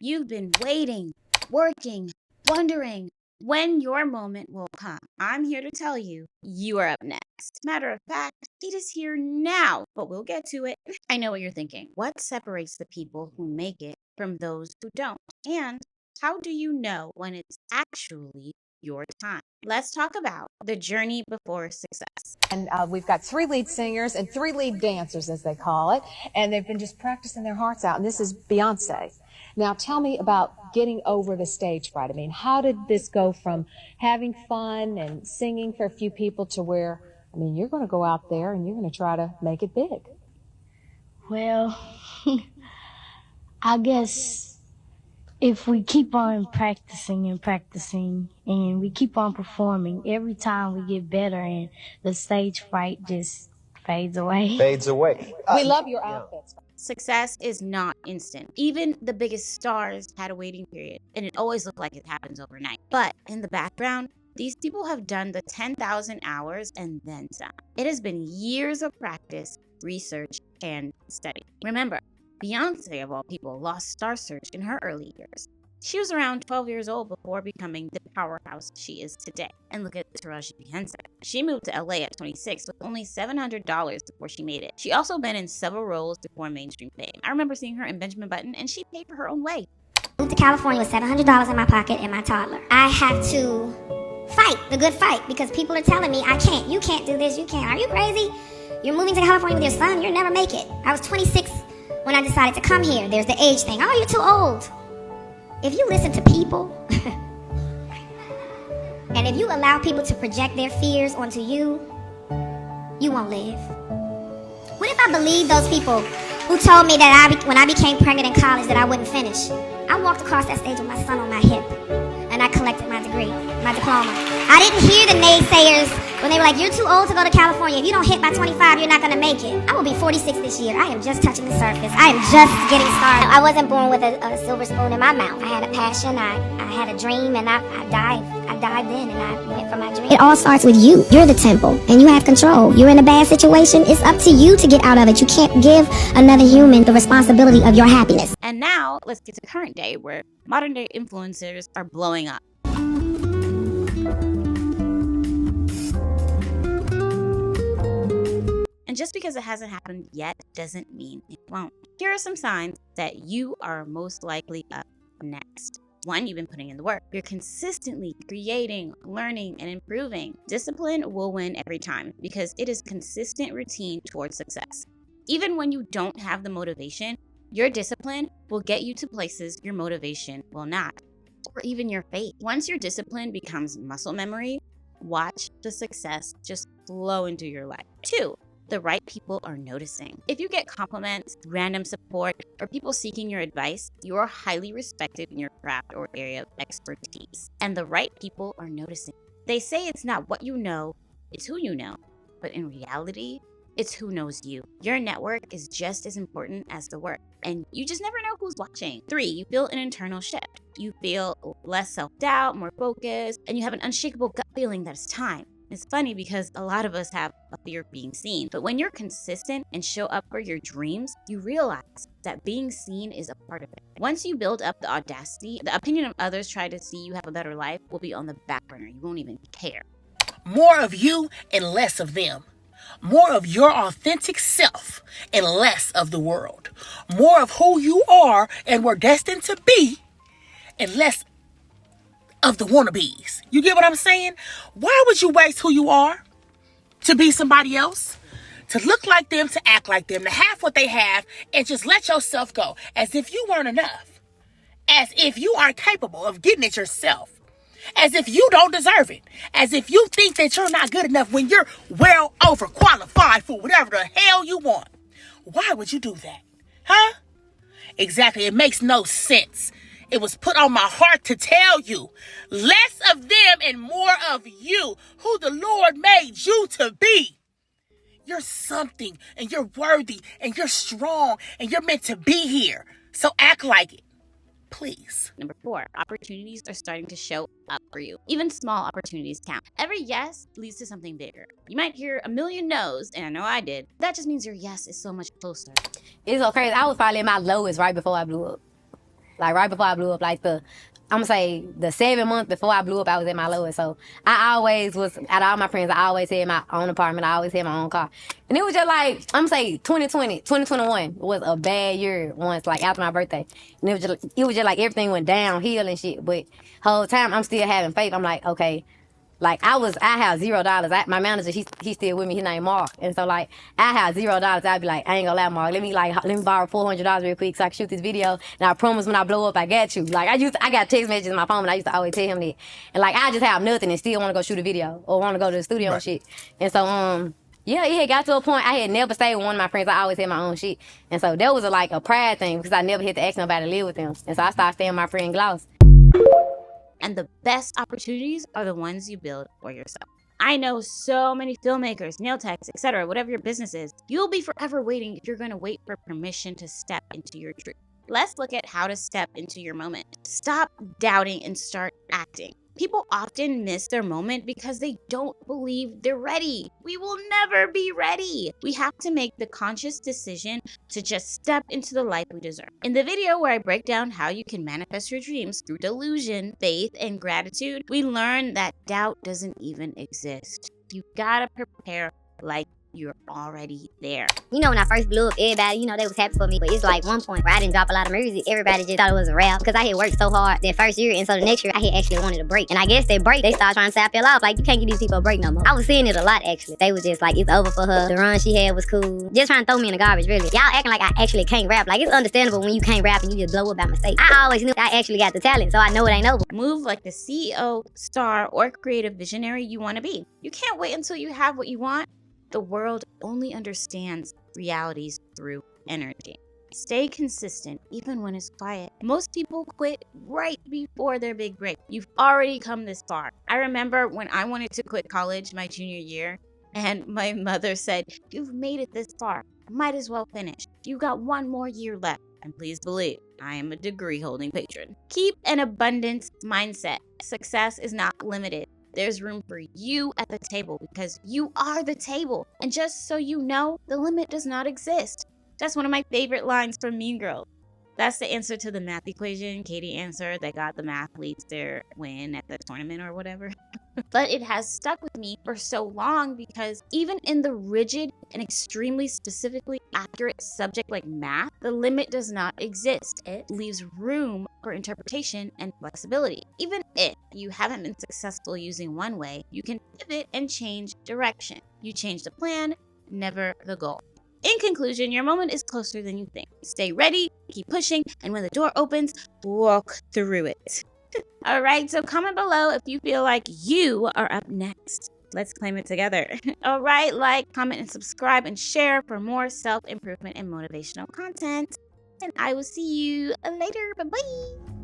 You've been waiting, working, wondering when your moment will come. I'm here to tell you, you are up next. Matter of fact, it is here now, but we'll get to it. I know what you're thinking. What separates the people who make it from those who don't? And how do you know when it's actually your time? Let's talk about the journey before success. And we've got 3 lead singers and 3 lead dancers, as they call it, and they've been just practicing their hearts out. And this is Beyonce. Now, tell me about getting over the stage fright. I mean, how did this go from having fun and singing for a few people to where, I mean, you're going to go out there and you're going to try to make it big? Well, I guess if we keep on practicing and practicing and we keep on performing, every time we get better and the stage fright just fades away. Fades away. We love your outfits. Success is not instant. Even the biggest stars had a waiting period, and it always looked like it happens overnight. But in the background, these people have done the 10,000 hours and then some. It has been years of practice, research, and study. Remember, Beyonce, of all people, lost Star Search in her early years. She was around 12 years old before becoming the powerhouse she is today. And look at Taraji P. Henson. She moved to LA at 26 with only $700 before she made it. She also been in several roles before mainstream fame. I remember seeing her in Benjamin Button, and she paid for her own way. Moved to California with $700 in my pocket and my toddler. I have to fight the good fight because people are telling me I can't. You can't do this. You can't. Are you crazy? You're moving to California with your son. You'll never make it. I was 26 when I decided to come here. There's the age thing. Oh, you're too old. If you listen to people, and if you allow people to project their fears onto you, you won't live. What if I believed those people who told me that when I became pregnant in college that I wouldn't finish? I walked across that stage with my son on my hip, and I collected my degree, my diploma. I didn't hear the naysayers when they were like, you're too old to go to California. If you don't hit by 25, you're not going to make it. I will be 46 this year. I am just touching the surface. I am just getting started. I wasn't born with a silver spoon in my mouth. I had a passion. I had a dream, and I dived in, and I went for my dream. It all starts with you. You're the temple, and you have control. You're in a bad situation. It's up to you to get out of it. You can't give another human the responsibility of your happiness. And now, let's get to current day, where modern day influencers are blowing up. And just because it hasn't happened yet doesn't mean it won't. Here are some signs that you are most likely up next. 1, you've been putting in the work. You're consistently creating, learning, and improving. Discipline will win every time because it is consistent routine towards success. Even when you don't have the motivation, your discipline will get you to places your motivation will not, or even your faith. Once your discipline becomes muscle memory, watch the success just flow into your life. 2, the right people are noticing. If you get compliments, random support, or people seeking your advice, you are highly respected in your craft or area of expertise. And the right people are noticing. They say it's not what you know, it's who you know. But in reality, it's who knows you. Your network is just as important as the work, and you just never know who's watching. 3, you feel an internal shift. You feel less self-doubt, more focused, and you have an unshakable gut feeling that it's time. It's funny because a lot of us have a fear of being seen, but when you're consistent and show up for your dreams, you realize that being seen is a part of it. Once you build up the audacity, the opinion of others try to see you have a better life will be on the back burner. You won't even care. More of you and less of them. More of your authentic self and less of the world. More of who you are and were destined to be and less of the wannabes. You get what I'm saying? Why would you waste who you are to be somebody else? To look like them, to act like them, to have what they have, and just let yourself go as if you weren't enough. As if you aren't capable of getting it yourself. As if you don't deserve it. As if you think that you're not good enough when you're well overqualified for whatever the hell you want. Why would you do that? Huh? Exactly. It makes no sense. It was put on my heart to tell you, less of them and more of you, who the Lord made you to be. You're something, and you're worthy, and you're strong, and you're meant to be here. So act like it, please. Number 4, opportunities are starting to show up for you. Even small opportunities count. Every yes leads to something bigger. You might hear a million no's, and I know I did. That just means your yes is so much closer. It's so crazy. I was probably at my lowest right before I blew up. Like right before I blew up, like I'm gonna say the 7 months before I blew up, I was at my lowest. So I always was, out of all my friends, I always had my own apartment. I always had my own car. And it was just like, I'm gonna say 2021 was a bad year once, like after my birthday. And it was just like everything went downhill and shit. But whole time I'm still having faith. I'm like, okay. Like I have $0. My manager, he's still with me. His name Mark, and so like I have $0. I'd be like, I ain't gonna lie, Mark. Let me borrow $400 real quick so I can shoot this video. And I promise when I blow up, I got you. Like I got text messages on my phone, and I used to always tell him that. And like I just have nothing and still want to go shoot a video or want to go to the studio and shit. And so yeah, it had got to a point I had never stayed with one of my friends. I always had my own shit, and so that was like a pride thing because I never had to ask nobody to live with them. And so I started staying with my friend Gloss. And the best opportunities are the ones you build for yourself. I know so many filmmakers, nail techs, etc., whatever your business is, you'll be forever waiting if you're going to wait for permission to step into your truth. Let's look at how to step into your moment. Stop doubting and start acting. People often miss their moment because they don't believe they're ready. We will never be ready. We have to make the conscious decision to just step into the life we deserve. In the video where I break down how you can manifest your dreams through delusion, faith, and gratitude, we learn that doubt doesn't even exist. You gotta prepare like you're already there. You know, when I first blew up, everybody, you know, they was happy for me. But it's like one point where I didn't drop a lot of music. Everybody just thought it was a rap because I had worked so hard that first year. And so the next year, I had actually wanted a break. And I guess that break, they started trying to say I fell off. Like, you can't give these people a break no more. I was seeing it a lot, actually. They was just like, it's over for her. The run she had was cool. Just trying to throw me in the garbage, really. Y'all acting like I actually can't rap. Like, it's understandable when you can't rap and you just blow up by mistake. I always knew I actually got the talent, so I know it ain't over. Move like the CEO, star, or creative visionary you want to be. You can't wait until you have what you want. The world only understands realities through energy. Stay consistent even when it's quiet. Most people quit right before their big break. You've already come this far. I remember when I wanted to quit college my junior year, and my mother said, "You've made it this far. Might as well finish. You got one more year left." And please believe, I am a degree-holding patron. Keep an abundance mindset. Success is not limited. There's room for you at the table because you are the table. And just so you know, the limit does not exist. That's one of my favorite lines from Mean Girls. That's the answer to the math equation Katie answered that got the mathletes their win at the tournament or whatever. But it has stuck with me for so long because even in the rigid and extremely specifically accurate subject like math, the limit does not exist. It leaves room for interpretation and flexibility. Even if you haven't been successful using one way, you can pivot and change direction. You change the plan, never the goal. In conclusion, your moment is closer than you think. Stay ready, keep pushing, and when the door opens, walk through it. All right, so comment below if you feel like you are up next. Let's claim it together. All right, like, comment, and subscribe, and share for more self-improvement and motivational content. And I will see you later. Bye-bye.